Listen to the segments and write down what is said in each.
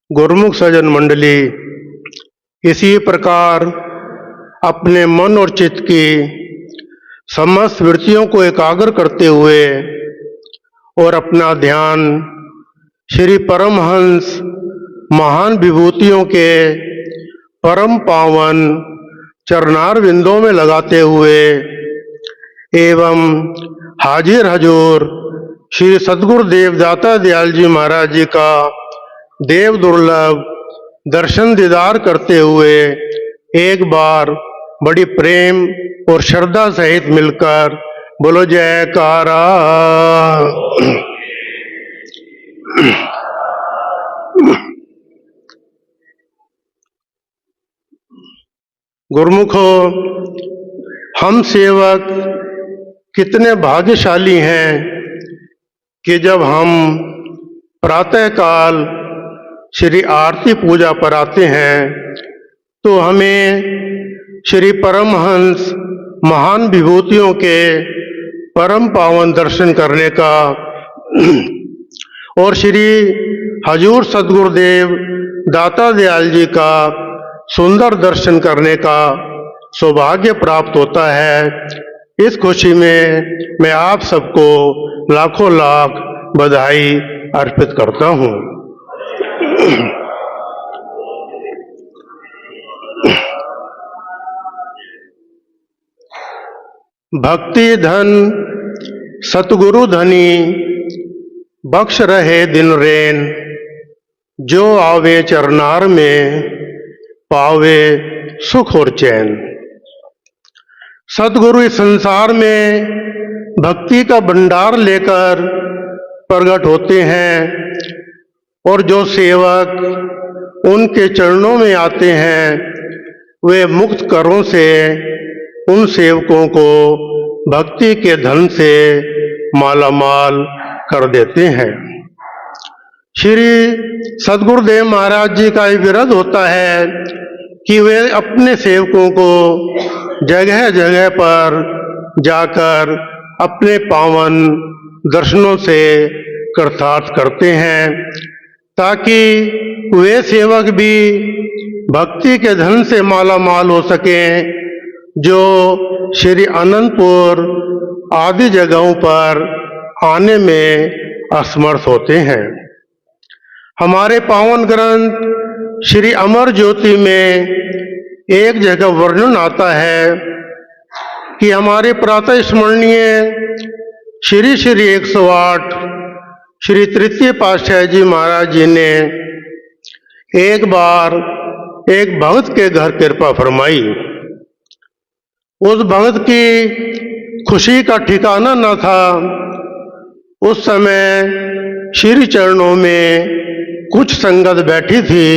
गुरुमुख सज्जन मंडली, इसी प्रकार अपने मन और चित्त की समस्त वृत्तियों को एकाग्र करते हुए और अपना ध्यान श्री परमहंस महान विभूतियों के परम पावन चरणार बिंदों में लगाते हुए एवं हाजिर हजूर श्री सद्गुरुदेव दाता दयाल जी महाराज जी का देव दुर्लभ दर्शन दीदार करते हुए एक बार बड़ी प्रेम और श्रद्धा सहित मिलकर बोलो जयकारा। गुरुमुखो, हम सेवक कितने भाग्यशाली हैं कि जब हम प्रातःकाल श्री आरती पूजा पर आते हैं तो हमें श्री परमहंस महान विभूतियों के परम पावन दर्शन करने का और श्री हजूर सद्गुरुदेव दाता दयाल जी का सुंदर दर्शन करने का सौभाग्य प्राप्त होता है। इस खुशी में मैं आप सबको लाखों लाख बधाई अर्पित करता हूँ। भक्ति धन सतगुरु धनी बख्श रहे दिन रेन, जो आवे चरनार में पावे सुख और चैन। सतगुरु इस संसार में भक्ति का भंडार लेकर प्रकट होते हैं और जो सेवक उनके चरणों में आते हैं वे मुक्त करों से उन सेवकों को भक्ति के धन से मालामाल कर देते हैं। श्री सद्गुरुदेव महाराज जी का विरोध होता है कि वे अपने सेवकों को जगह जगह पर जाकर अपने पावन दर्शनों से कृतार्थ करते हैं ताकि वे सेवक भी भक्ति के धन से माला माल हो सकें जो श्री अनंतपुर आदि जगहों पर आने में असमर्थ होते हैं। हमारे पावन ग्रंथ श्री अमर ज्योति में एक जगह वर्णन आता है कि हमारे प्रातः स्मरणीय श्री श्री 108 श्री तृतीय पातशाह जी महाराज जी ने एक बार एक भक्त के घर कृपा फरमाई। उस भक्त की खुशी का ठिकाना न था। उस समय श्री चरणों में कुछ संगत बैठी थी।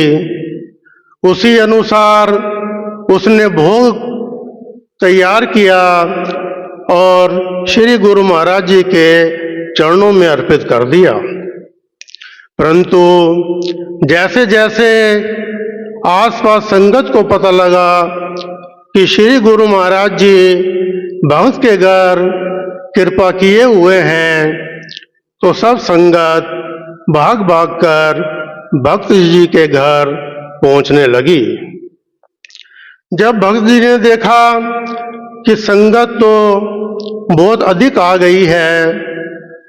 उसी अनुसार उसने भोग तैयार किया और श्री गुरु महाराज जी के चरणों में अर्पित कर दिया। परंतु जैसे जैसे आसपास संगत को पता लगा कि श्री गुरु महाराज जी भक्त के घर कृपा किए हुए हैं तो सब संगत भाग भाग कर भक्त जी के घर पहुंचने लगी। जब भक्त जी ने देखा कि संगत तो बहुत अधिक आ गई है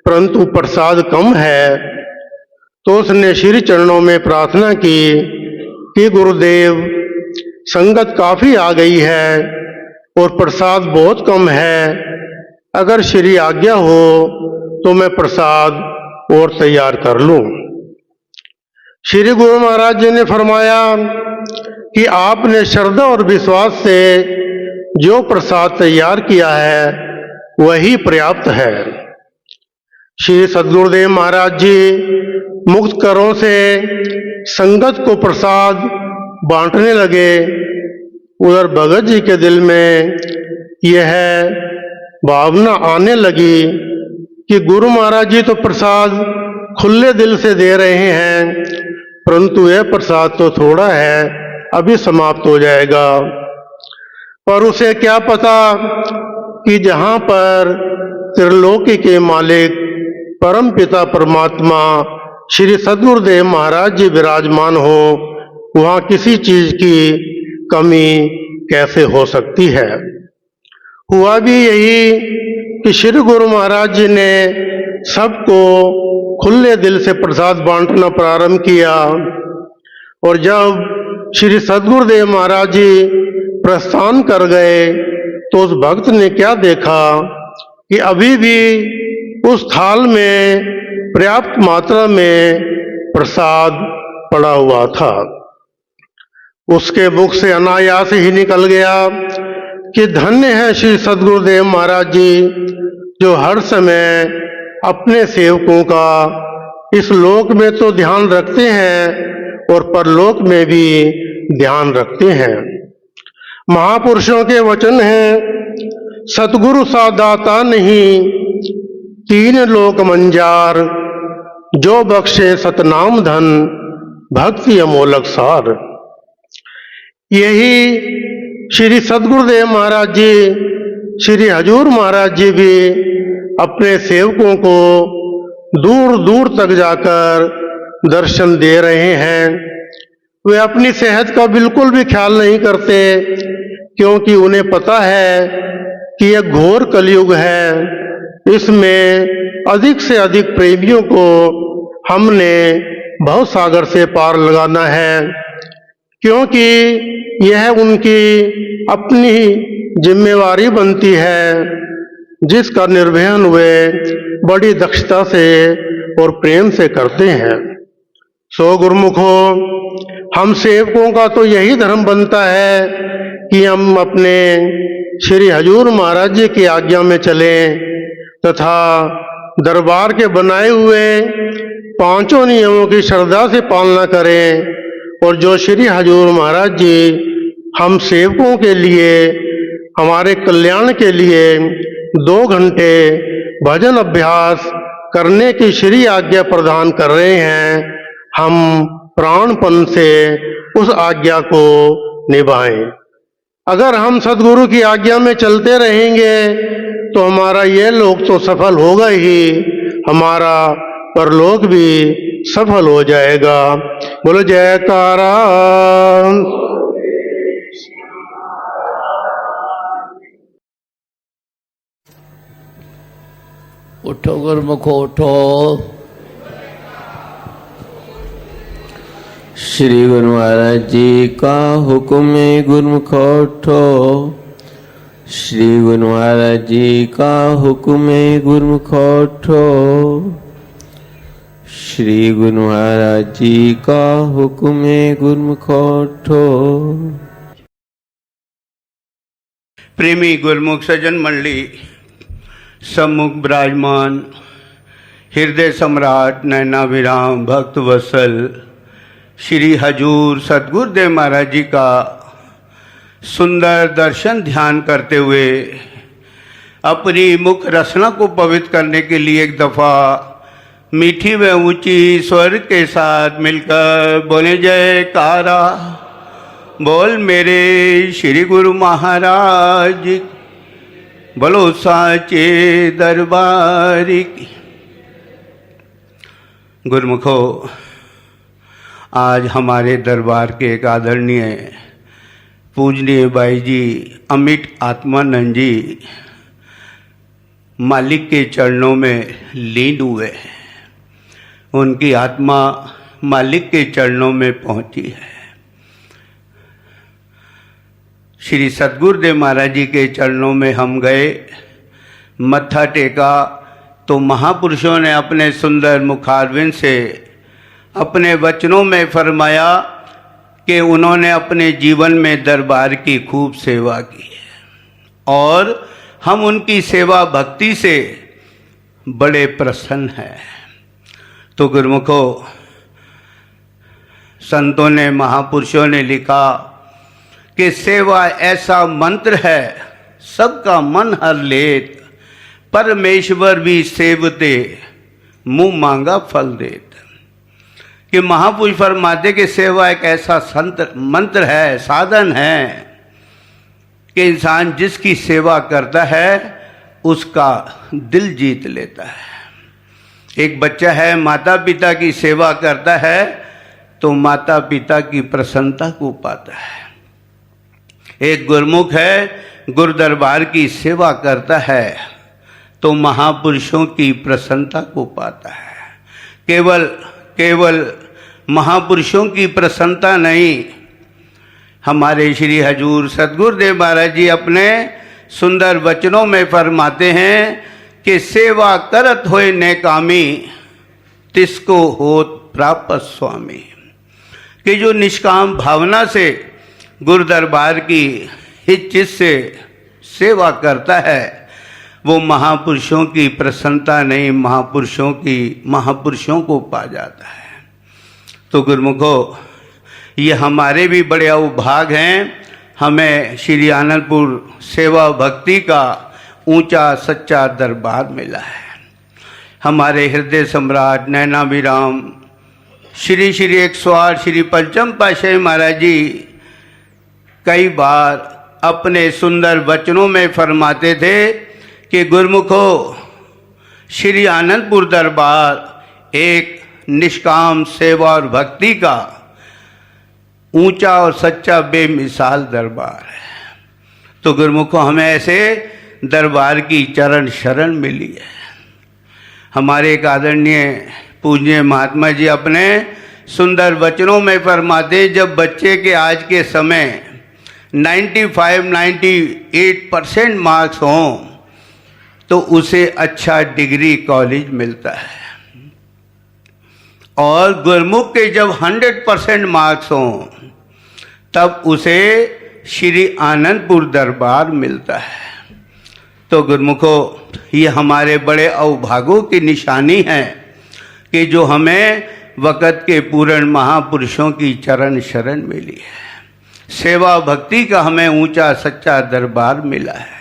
परंतु प्रसाद कम है तो उसने श्री चरणों में प्रार्थना की कि गुरुदेव संगत काफी आ गई है और प्रसाद बहुत कम है, अगर श्री आज्ञा हो तो मैं प्रसाद और तैयार कर लूं। श्री गुरु महाराज जी ने फरमाया कि आपने श्रद्धा और विश्वास से जो प्रसाद तैयार किया है वही पर्याप्त है। श्री सद्गुरुदेव महाराज जी मुक्त करों से संगत को प्रसाद बांटने लगे। उधर भगत जी के दिल में यह भावना आने लगी कि गुरु महाराज जी तो प्रसाद खुले दिल से दे रहे हैं परंतु यह प्रसाद तो थोड़ा है, अभी समाप्त हो जाएगा। पर उसे क्या पता कि जहां पर त्रिलोकी के मालिक परम पिता परमात्मा श्री सद्गुरुदेव महाराज जी विराजमान हो, वहाँ किसी चीज की कमी कैसे हो सकती है। हुआ भी यही कि श्री गुरु महाराज जी ने सबको खुले दिल से प्रसाद बांटना प्रारंभ किया, और जब श्री सद्गुरुदेव महाराज जी प्रस्थान कर गए तो उस भक्त ने क्या देखा कि अभी भी उस थाल में पर्याप्त मात्रा में प्रसाद पड़ा हुआ था। उसके मुख से अनायास ही निकल गया कि धन्य है श्री सद्गुरुदेव महाराज जी, जो हर समय अपने सेवकों का इस लोक में तो ध्यान रखते हैं और परलोक में भी ध्यान रखते हैं। महापुरुषों के वचन हैं, सतगुरु सा दाता नहीं, तीन लोक मंजार, जो बख्शे सतनाम धन, भक्ति अमोलक सार। यही श्री सद्गुरुदेव महाराज जी, श्री हजूर महाराज जी भी अपने सेवकों को दूर दूर तक जाकर दर्शन दे रहे हैं। वे अपनी सेहत का बिल्कुल भी ख्याल नहीं करते, क्योंकि उन्हें पता है कि यह घोर कलयुग है, इसमें अधिक से अधिक प्रेमियों को हमने भव सागर से पार लगाना है, क्योंकि यह उनकी अपनी जिम्मेवारी बनती है, जिसका निर्वहन वे बड़ी दक्षता से और प्रेम से करते हैं। सो गुरुमुखो, हम सेवकों का तो यही धर्म बनता है कि हम अपने श्री हजूर महाराज जी की आज्ञा में चलें तथा दरबार के बनाए हुए पांचों नियमों की श्रद्धा से पालना करें, और जो श्री हजूर महाराज जी हम सेवकों के लिए, हमारे कल्याण के लिए 2 घंटे भजन अभ्यास करने की श्री आज्ञा प्रदान कर रहे हैं, हम प्राणपन से उस आज्ञा को निभाएं। अगर हम सद्गुरु की आज्ञा में चलते रहेंगे तो हमारा यह लोक तो सफल होगा ही, हमारा परलोक भी सफल हो जाएगा। बोलो जयकारा। उठो गुरमुखो उठो। श्री गुरु महाराज जी का हुक्म है, गुरमुखो उठो। श्री गुरु महाराज जी का हुक्म है, गुरमुखो उठो। श्री गुरु महाराज जी का हुक्म है, गुरमुखो उठो। प्रेमी गुरमुख सज्जन मंडली, सम्मुख विराजमान हृदय सम्राट नैनाभिराम भक्त वत्सल श्री हजूर सद्गुरुदेव महाराज जी का सुंदर दर्शन ध्यान करते हुए अपनी मुख रसना को पवित्र करने के लिए एक दफा मीठी व ऊंची स्वर के साथ मिलकर बोले जयकारा। बोल मेरे श्री गुरु महाराज, बोलो साचे दरबारी की। गुरुमुखो, आज हमारे दरबार के एक आदरणीय पूजनीय भाई जी अमिट आत्मानंद जी मालिक के चरणों में लीन हुए हैं। उनकी आत्मा मालिक के चरणों में पहुंची है। श्री सद्गुरुदेव महाराज जी के चरणों में हम गए, मत्था टेका, तो महापुरुषों ने अपने सुंदर मुखारविंद से अपने वचनों में फरमाया कि उन्होंने अपने जीवन में दरबार की खूब सेवा की है और हम उनकी सेवा भक्ति से बड़े प्रसन्न हैं। तो गुरुमुखो, संतों ने, महापुरुषों ने लिखा कि सेवा ऐसा मंत्र है सबका मन हर लेत, परमेश्वर भी सेवते मुंह मांगा फल देत। कि महापुरुष फरमाते कि सेवा एक ऐसा मंत्र है, साधन है कि इंसान जिसकी सेवा करता है उसका दिल जीत लेता है। एक बच्चा है, माता पिता की सेवा करता है तो माता पिता की प्रसन्नता को पाता है। एक गुरमुख है, गुरु दरबार की सेवा करता है तो महापुरुषों की प्रसन्नता को पाता है। केवल महापुरुषों की प्रसन्नता नहीं, हमारे श्री हजूर सतगुरुदेव महाराज जी अपने सुंदर वचनों में फरमाते हैं कि सेवा करत होए नेकामी, तिसको होत प्राप्त स्वामी। कि जो निष्काम भावना से गुरु दरबार की हित चित से सेवा करता है वो महापुरुषों की प्रसन्नता नहीं, महापुरुषों को पा जाता है। तो गुरुमुखो, ये हमारे भी बड़े अवभाग हैं, हमें श्री आनंदपुर सेवा भक्ति का ऊंचा सच्चा दरबार मिला है। हमारे हृदय सम्राट नैनाभिराम श्री 108 श्री पंचम पातशाही महाराज जी कई बार अपने सुंदर वचनों में फरमाते थे कि गुरुमुखो, श्री आनंदपुर दरबार एक निष्काम सेवा और भक्ति का ऊंचा और सच्चा बेमिसाल दरबार है। तो गुरुमुखो, हमें ऐसे दरबार की चरण शरण मिली है। हमारे एक आदरणीय पूज्य महात्मा जी अपने सुंदर वचनों में फरमाते, जब बच्चे के आज के समय 95-98% मार्क्स हों तो उसे अच्छा डिग्री कॉलेज मिलता है, और गुरमुख के जब 100% मार्क्स हों तब उसे श्री आनंदपुर दरबार मिलता है। तो गुरमुखो, ये हमारे बड़े अवभागों की निशानी है कि जो हमें वक़्त के पूर्ण महापुरुषों की चरण शरण मिली है। सेवा भक्ति का हमें ऊंचा सच्चा दरबार मिला है।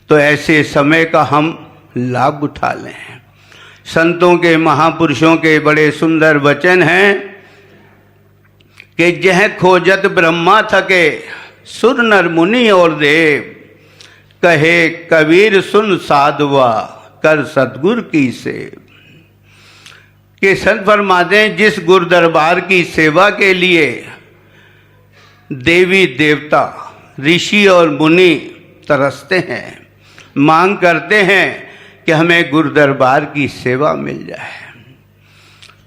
तो ऐसे समय का हम लाभ उठा लें। संतों के महापुरुषों के बड़े सुंदर वचन हैं कि जह खोजत ब्रह्मा थके, सुर नर मुनि और देव, कहे कबीर सुन साधुआ, कर सतगुर की सेव। कि संत फरमाते हैं, जिस गुरु दरबार की सेवा के लिए देवी देवता ऋषि और मुनि तरसते हैं, मांग करते हैं कि हमें गुरु दरबार की सेवा मिल जाए,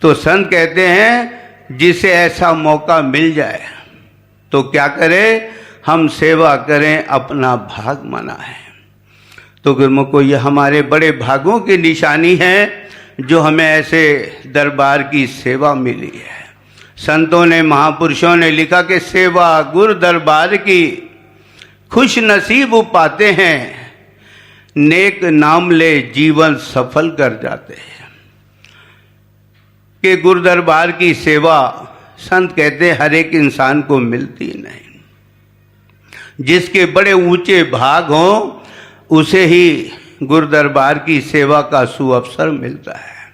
तो संत कहते हैं जिसे ऐसा मौका मिल जाए तो क्या करें, हम सेवा करें, अपना भाग मनाएं। तो गुरुमुख को ये हमारे बड़े भागों की निशानी है जो हमें ऐसे दरबार की सेवा मिली है। संतों ने महापुरुषों ने लिखा कि सेवा गुरु दरबार की खुश नसीब पाते हैं, नेक नाम ले जीवन सफल कर जाते हैं। कि गुरु दरबार की सेवा संत कहते हैं हर एक इंसान को मिलती नहीं, जिसके बड़े ऊंचे भाग हों उसे ही गुरु दरबार की सेवा का सुअवसर मिलता है।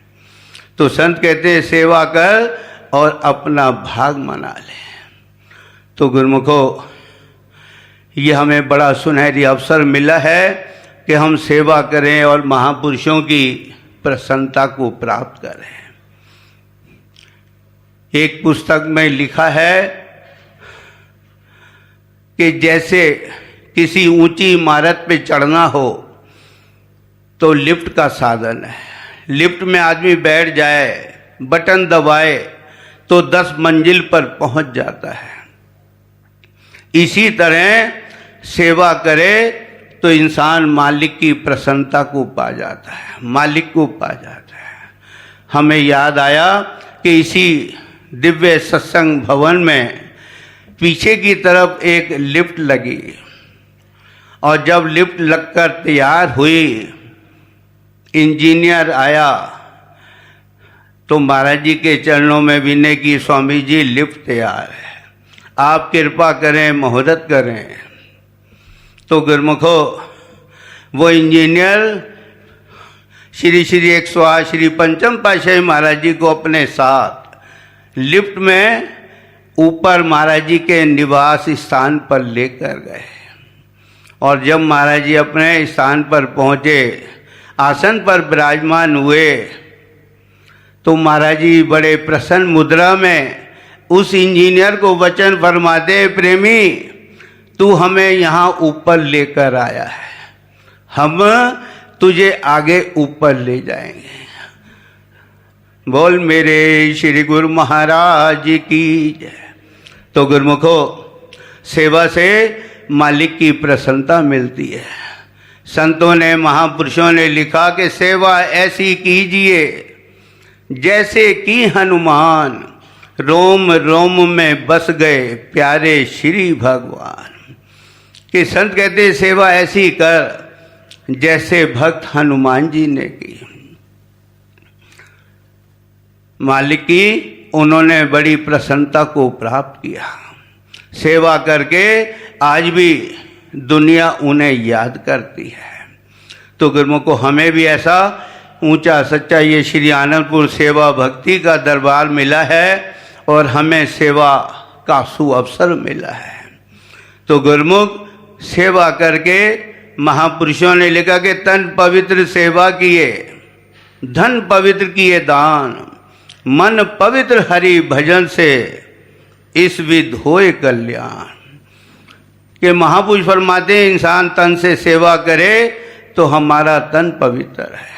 तो संत कहते हैं सेवा कर और अपना भाग मना ले। तो गुरुमुखो, ये हमें बड़ा सुनहरी अवसर मिला है कि हम सेवा करें और महापुरुषों की प्रसन्नता को प्राप्त करें। एक पुस्तक में लिखा है कि जैसे किसी ऊंची इमारत पे चढ़ना हो तो लिफ्ट का साधन है, लिफ्ट में आदमी बैठ जाए, बटन दबाए तो 10 मंजिल पर पहुंच जाता है। इसी तरह सेवा करे तो इंसान मालिक की प्रसन्नता को पा जाता है, मालिक को पा जाता है। हमें याद आया कि इसी दिव्य सत्संग भवन में पीछे की तरफ एक लिफ्ट लगी, और जब लिफ्ट लगकर तैयार हुई, इंजीनियर आया तो महाराज जी के चरणों में विनय की, स्वामी जी लिफ्ट तैयार है, आप कृपा करें, मोहरत करें। तो गुरुमुखो, वो इंजीनियर श्री 108 श्री पंचम पातशाही महाराज जी को अपने साथ लिफ्ट में ऊपर महाराज जी के निवास स्थान पर लेकर गए, और जब महाराज जी अपने स्थान पर पहुँचे, आसन पर विराजमान हुए तो महाराज जी बड़े प्रसन्न मुद्रा में उस इंजीनियर को वचन फरमाते, प्रेमी तू हमें यहाँ ऊपर लेकर आया है, हम तुझे आगे ऊपर ले जाएंगे। बोल मेरे श्री गुरु महाराज की जय। तो गुरुमुखो, सेवा से मालिक की प्रसन्नता मिलती है। संतों ने, महापुरुषों ने लिखा कि सेवा ऐसी कीजिए जैसे कि हनुमान रोम रोम में बस गए प्यारे श्री भगवान। कि संत कहते सेवा ऐसी कर जैसे भक्त हनुमान जी ने की। मालिक की उन्होंने बड़ी प्रसन्नता को प्राप्त किया। सेवा करके आज भी दुनिया उन्हें याद करती है। तो गुरुओं को हमें भी ऐसा ऊंचा सच्चा ये श्री आनंदपुर सेवा भक्ति का दरबार मिला है और हमें सेवा का सुअवसर मिला है। तो गुरुमुख, सेवा करके महापुरुषों ने लिखा कि तन पवित्र सेवा किए, धन पवित्र किए दान, मन पवित्र हरि भजन से इस विध होए कल्याण। कि महापुरुष फरमाते हैं इंसान तन से सेवा करे तो हमारा तन पवित्र है,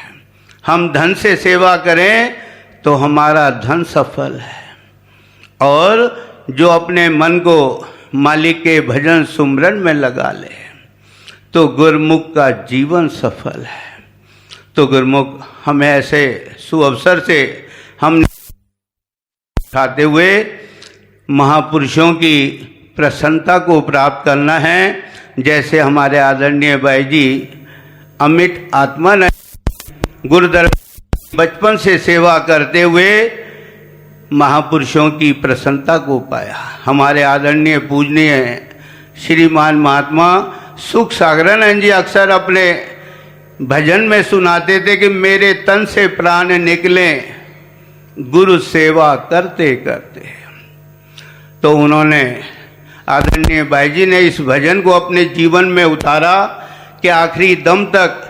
हम धन से सेवा करें तो हमारा धन सफल है, और जो अपने मन को मालिक के भजन सुमरन में लगा ले तो गुरमुख का जीवन सफल है। तो गुरमुख, हमें ऐसे सुअवसर से हम उठाते हुए महापुरुषों की प्रसन्नता को प्राप्त करना है। जैसे हमारे आदरणीय भाई जी अमित आत्मा ने गुरुदर बचपन से सेवा करते हुए महापुरुषों की प्रसन्नता को पाया। हमारे आदरणीय पूजनीय श्रीमान महात्मा सुख सागरानंद जी अक्सर अपने भजन में सुनाते थे कि मेरे तन से प्राण निकले गुरु सेवा करते करते। तो उन्होंने, आदरणीय भाई जी ने इस भजन को अपने जीवन में उतारा कि आखिरी दम तक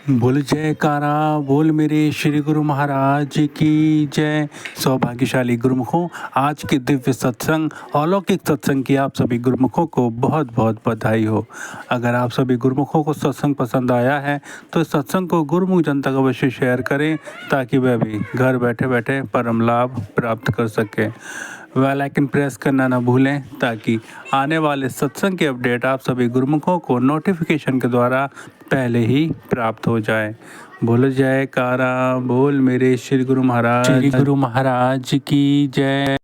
बोल जयकारा, बोल मेरे श्री गुरु महाराज की जय। सौभाग्यशाली गुरुमुखों, आज के दिव्य सत्संग, अलौकिक सत्संग की आप सभी गुरुमुखों को बहुत बहुत बधाई हो। अगर आप सभी गुरुमुखों को सत्संग पसंद आया है तो इस सत्संग को गुरुमुख जनता को अवश्य शेयर करें ताकि वह भी घर बैठे बैठे परम लाभ प्राप्त कर सके। बेल आइकन प्रेस करना ना भूलें ताकि आने वाले सत्संग के अपडेट आप सभी गुरुमुखों को नोटिफिकेशन के द्वारा पहले ही प्राप्त हो जाए। बोल जयकारा, बोल मेरे श्री गुरु महाराज की जय।